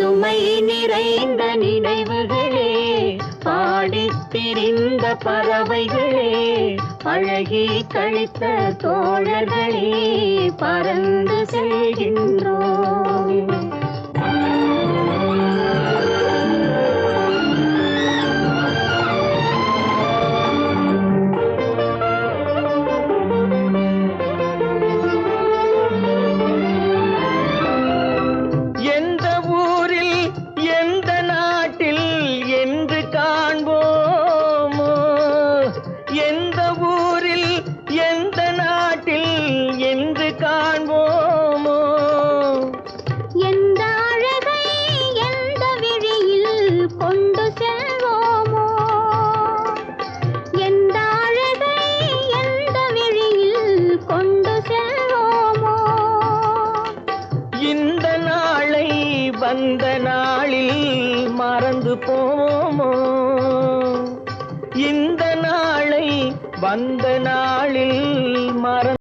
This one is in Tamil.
பசுமை நிறைந்த நினைவுகளே, பாடித் திரிந்த பறவைகளே, பழகி கழித்த தோழர்களே, பறந்து செல்கின்றோம். எந்த ஊரில் எந்த நாட்டில் என்று காண்போமோ, எந்த ஊரில் எந்த நாட்டில் என்று காண்போமோ, எந்த அழகை எந்த விழியில் கொண்டு செல்வோமோ, எந்த அழகை எந்த விழியில் கொண்டு செல்வோமோ, இந்த நாளை வந்த நாளில் மறந்து போவோமோ, இந்த நாளை வந்த நாளில் மறந்து